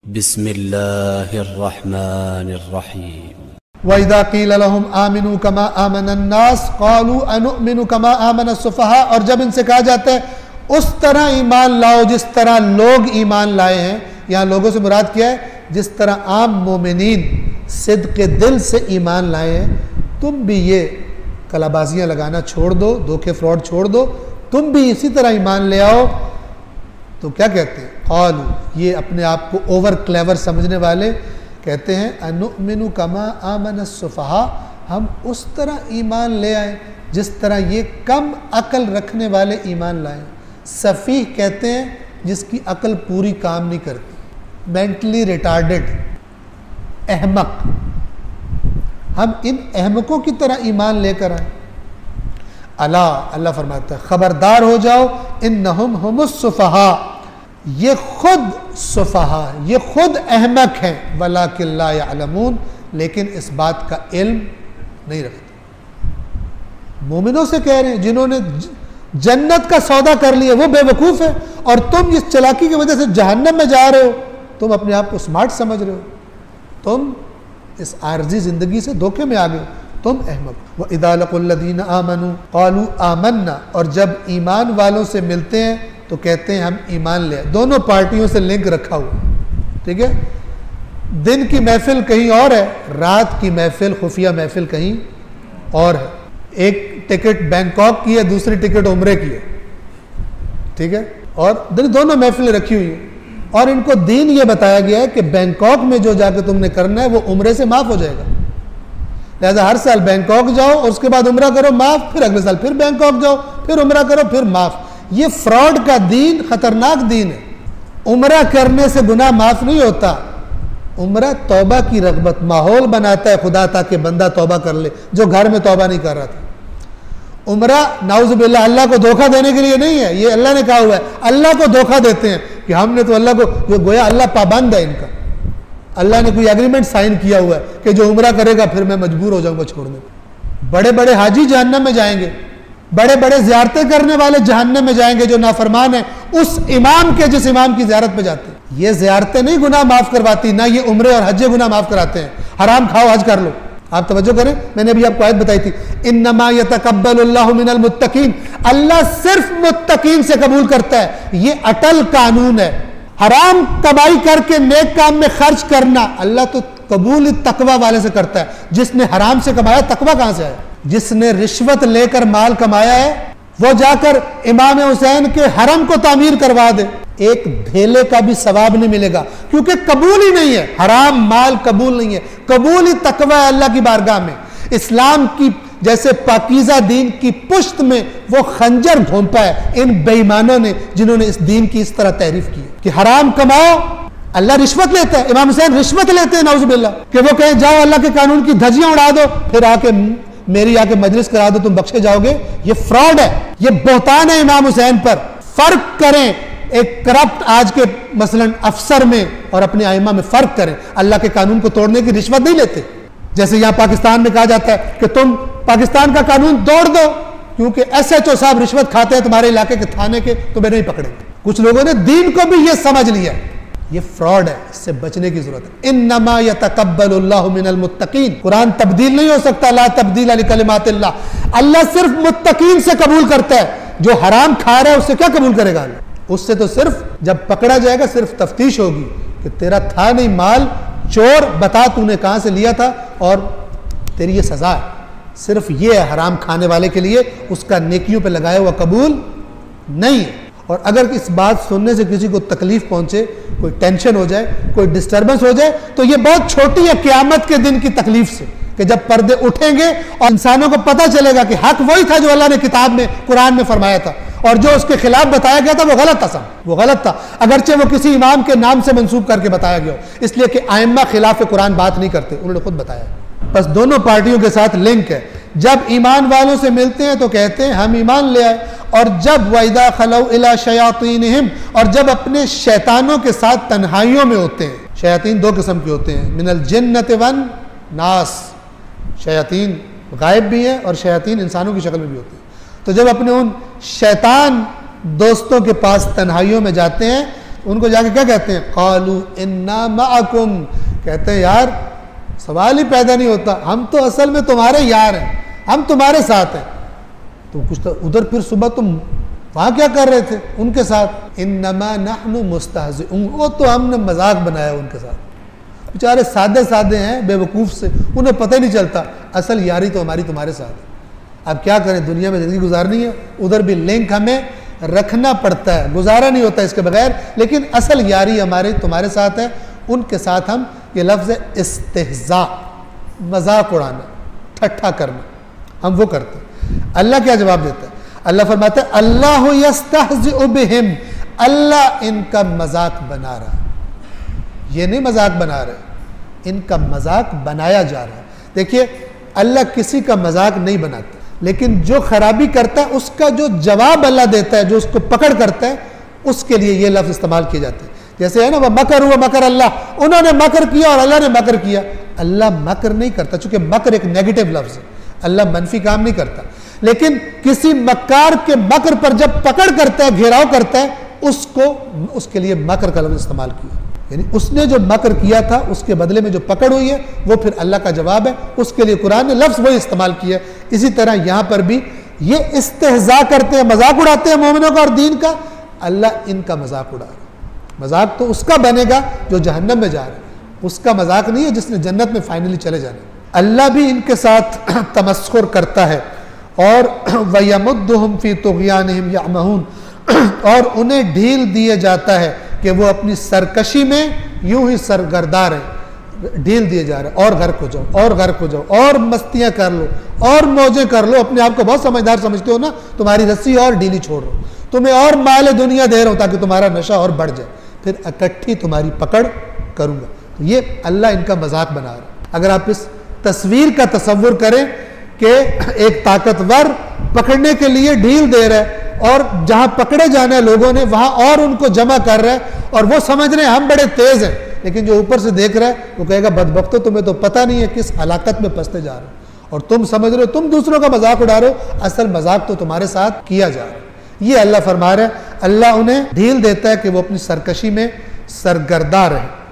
बिस्मिल्लाहिर्रहमानिर्रहीम। वइज़ा क़ील लहुम आमिनू कमा आमन अन्नास क़ालू अनुमिनु कमा आमन अस्सुफ़हा। और जब इनसे कहा जाता है उस तरह ईमान लाओ जिस तरह लोग ईमान लाए हैं, यहाँ लोगों से मुराद क्या है? जिस तरह आम मोमिनीन सिद्क़े दिल से ईमान लाए हैं, तुम भी ये कलाबाजियाँ लगाना छोड़ दो, धोखे फ्रॉड छोड़ दो, तुम भी इसी तरह ईमान ले आओ। तो क्या कहते हैं? क़ालू, ये अपने आप को ओवर क्लेवर समझने वाले कहते हैं अनुमिनु कमा आमन अस्सुफ़हा, हम उस तरह ईमान ले आए जिस तरह ये कम अकल रखने वाले ईमान लाए। सफ़ीह कहते हैं जिसकी अकल पूरी काम नहीं करती, मेंटली रिटार्डेड, अहमक। हम इन अहमकों की तरह ईमान लेकर आए। अला, अल्लाह फरमाता है खबरदार हो जाओ, इन्नहुम हुमुस्सुफ़हा, ये खुद सुफ़हा, ये खुद अहमक हैं, वलाकिन ला यअलमून, लेकिन इस बात का इल्म नहीं रखते। मोमिनों से कह रहे हैं जिन्होंने जन्नत का सौदा कर लिया वो बेवकूफ़ है, और तुम इस चालाकी की वजह से जहन्नम में जा रहे हो। तुम अपने आप को स्मार्ट समझ रहे हो, तुम इस आर्जी ज़िंदगी से धोखे में आ गए हो, तुम अहमक। व इज़ा लक़ुल्लज़ीना आमनू क़ालू आमन्ना, और जब ईमान वालों से मिलते हैं तो कहते हैं हम ईमान ले। दोनों पार्टियों से लिंक रखा हुआ, ठीक है। दिन की महफिल कहीं और है, रात की महफिल, खुफिया महफिल कहीं और है। एक टिकट बैंकॉक की है, दूसरी टिकट उम्रे की है, ठीक है। और दोनों महफिलें रखी हुई हैं, और इनको दीन ये बताया गया है कि बैंकॉक में जो जाके तुमने करना है वो उम्रे से माफ़ हो जाएगा। लिहाजा हर साल बैंकॉक जाओ, उसके बाद उम्रा करो माफ़, फिर अगले साल फिर बैंकॉक जाओ, फिर उम्रा करो, फिर माफ़। ये फ्रॉड का दीन खतरनाक दीन है। उम्रा करने से गुनाह माफ़ नहीं होता। उम्रा तौबा की रग़बत, माहौल बनाता है खुदा ताकि बंदा तौबा कर ले जो घर में तौबा नहीं कर रहा था। उम्रा नाउज़ुबिल्लाह अल्लाह को धोखा देने के लिए नहीं है, ये अल्लाह ने कहा हुआ है। अल्लाह को धोखा देते हैं कि हमने तो अल्लाह को, जो गोया अल्लाह पाबंद है इनका, अल्लाह ने कोई एग्रीमेंट साइन किया हुआ है कि जो उम्रा करेगा फिर मैं मजबूर हो जाऊंगा छोड़ने। बड़े बड़े हाजी जहन्नम में जाएंगे, बड़े बड़े ज़ियारतें करने वाले जहन्नम में जाएंगे जो नाफरमान है उस इमाम के जिस इमाम की ज़ियारत पे जाते हैं। ये ज़ियारतें नहीं गुनाह माफ़ करवाती, ना ये उम्रे और हज गुनाह माफ़ कराते हैं। हराम खाओ हज कर लो। आप तवज्जो करें, मैंने अभी आपको आयत बताई थी, इन्नमा यतकब्बलुल्लाहु मिनल मुत्तकीन, अल्लाह सिर्फ मुत्तकीन से कबूल करता है। ये अटल कानून है। हराम कमाई करके नेक काम में खर्च करना अल्लाह तो कबूल तकवा वाले से करता है। जिसने हराम से कमाया, तकवा कहां से आया? जिसने रिश्वत लेकर माल कमाया है वो जाकर इमाम हुसैन के हरम को तामीर करवा दे, एक धेले का भी सवाब नहीं मिलेगा, क्योंकि कबूल ही नहीं है। हराम माल कबूल नहीं है, कबूल ही तकवा है अल्लाह की बारगाह में। इस्लाम की जैसे पाकीज़ा दीन की पुश्त में वो खंजर घोंपा है इन बेईमानों ने, जिन्होंने इस दीन की इस तरह तारीफ की है कि हराम कमाओ। अल्लाह रिश्वत लेता है, इमाम हुसैन रिश्वत लेते हैं नाउज़ुबिल्लाह, कि वो कहे जाओ अल्लाह के कानून की धज्जियां उड़ा दो, फिर आके मेरी आके मजलिस करा दो, तुम बख्शे जाओगे। ये फ्रॉड है, ये बहतान है इमाम हुसैन पर। फर्क करें एक करप्ट आज के मसलन अफसर में और अपने आइमा में फर्क करें। अल्लाह के कानून को तोड़ने की रिश्वत नहीं लेते। जैसे यहाँ पाकिस्तान में कहा जाता है कि तुम पाकिस्तान का कानून तोड़ दो, क्योंकि SHO साहब रिश्वत खाते हैं तुम्हारे इलाके के थाने के, तुम्हें नहीं पकड़ेंगे। कुछ लोगों ने दीन को भी ये समझ लिया, ये फ्रॉड है, इससे बचने की जरूरत है। इन्नमा यतकब्बलुल्लाहु मिनल मुत्तकीन, कुरान तब्दील नहीं हो सकता, ला तब्दील लिकलिमातिल्लाह। अल्लाह सिर्फ मुत्तकीन से कबूल करता है। जो हराम खा रहा है उससे क्या कबूल करेगा अल्लाह? उससे तो सिर्फ जब पकड़ा जाएगा सिर्फ तफ्तीश होगी कि तेरा था नहीं माल, चोर, बता तूने कहां से लिया था और तेरी ये सजा है। सिर्फ ये है हराम खाने वाले के लिए, उसका नेकियों पे लगाया हुआ कबूल नहीं है। और अगर इस बात सुनने से किसी को तकलीफ पहुंचे, कोई टेंशन हो जाए, कोई डिस्टर्बेंस हो जाए, तो ये बहुत छोटी है क़यामत के दिन की तकलीफ से, कि जब पर्दे उठेंगे और इंसानों को पता चलेगा कि हक वही था जो अल्लाह ने किताब में, कुरान में फरमाया था, और जो उसके खिलाफ बताया गया था वो गलत था। सब वो गलत था, अगरचे वो किसी इमाम के नाम से मंसूब करके बताया गया हो, इसलिए कि आइम्मा खिलाफ कुरान बात नहीं करते, उन्होंने खुद बताया। बस दोनों पार्टियों के साथ लिंक है। जब ईमान वालों से मिलते हैं तो कहते हैं हम ईमान ले आए, और जब वइदा खलौ इला शयातीनहिम, और जब अपने शैतानों के साथ तन्हाइयों में होते हैं। शयातीन दो किस्म के होते हैं, मिनल जिन्नति वन नास, शयातीन गायब भी हैं और शयातीन इंसानों की शक्ल में भी होते हैं। तो जब अपने उन शैतान दोस्तों के पास तन्हाइयों में जाते हैं उनको जाके क्या कहते हैं, क़ालू इन्ना मअकुम, कहते हैं यार सवाल ही पैदा नहीं होता, हम तो असल में तुम्हारे यार हैं, हम तुम्हारे साथ हैं। तो कुछ तो उधर फिर सुबह तुम वहाँ क्या कर रहे थे उनके साथ, इन्नमा नहनु मुस्तहज़िऊन, वो तो हमने मजाक बनाया उनके साथ। बेचारे सादे सादे हैं, बेवकूफ़ से, उन्हें पता ही नहीं चलता असल यारी तो हमारी तुम्हारे साथ है। अब क्या करें, दुनिया में ज़िंदगी गुजारनी है, उधर भी लिंक हमें रखना पड़ता है, गुजारा नहीं होता इसके बगैर। लेकिन असल यारी हमारे तुम्हारे साथ है, उनके साथ हम, ये लफ्ज़ है इस्तिहज़ा, मजाक उड़ाना, ठट्ठा करना, हम वो करते हैं। अल्लाह क्या जवाब देता है, अल्लाह फरमाता है अल्लाहु यस्तहज़िउ बिहिम, अल्लाह इनका मजाक बना रहा है। ये नहीं मजाक बना रहे, इनका मजाक बनाया जा रहा है। देखिए अल्लाह किसी का मजाक नहीं बनाता, लेकिन जो खराबी करता है उसका जो जवाब अल्लाह देता है, जो उसको पकड़ करता है, उसके लिए ये लफ्ज़ इस्तेमाल किए जाते हैं। जैसे है ना, वह मकर हुआ मकर अल्लाह, उन्होंने मकर किया और अल्लाह ने मकर किया। अल्लाह मकर नहीं करता, चूंकि मकर एक नेगेटिव लफ्ज़ है, अल्लाह मनफी काम नहीं करता। लेकिन किसी मक्कार के मकर पर जब पकड़ करता है, घेराव करता है, उसको, उसके लिए मकर का लफ्ज़ इस्तेमाल किया। यानी उसने जो मकर किया था उसके बदले में जो पकड़ हुई है वो फिर अल्लाह का जवाब है, उसके लिए कुरान ने लफ्ज़ वही इस्तेमाल किया। इसी तरह यहाँ पर भी ये इस्तेहज़ा करते हैं, मजाक उड़ाते हैं मोमिनों का और दीन का, अल्लाह इनका मजाक उड़ा रहा है। मजाक तो उसका बनेगा जो जहन्नम में जा रहा है, उसका मजाक नहीं है जिसने जन्नत में फाइनली चले जाना। अल्लाह भी इनके साथ तमस्खुर करता है और वयमुद्दुहुम फी तुग़यानिहिम यअमहून, और उन्हें ढील दिए जाता है कि वो अपनी सरकशी में यूं ही सरगर्दा रहे, ढील दिए जा रहे हैं, और घर को जाओ और घर को जाओ और मस्तियां कर लो और मौजें कर लो, अपने आप को बहुत समझदार समझते हो ना, तुम्हारी रस्सी और ढीली छोड़ रहा हूं, तुम्हें और माल दुनिया दे रहा हूं ताकि तुम्हारा नशा और बढ़ जाए, फिर इकट्ठी तुम्हारी पकड़ करूंगा। तो ये अल्लाह इनका मजाक बना रहा है। अगर आप इस तस्वीर का तसव्वुर करें कि एक ताकतवर पकड़ने के लिए ढील दे रहा है और जहां पकड़े जाने लोगों ने वहां और उनको जमा कर रहा है, और वो समझ रहे हैं हम बड़े तेज हैं, लेकिन जो ऊपर से देख रहा है वो कहेगा बदबख्तो, तुम्हें तो पता नहीं है किस हलाकत में फंसते जा रहे हो, और तुम समझ रहे हो तुम दूसरों का मजाक उड़ा रहे हो, असल मजाक तो तुम्हारे साथ किया जा रहा है। ये अल्लाह फरमा रहा है, अल्लाह उन्हें ढील देता है कि वो अपनी सरकशी में सरगर्दा रहे।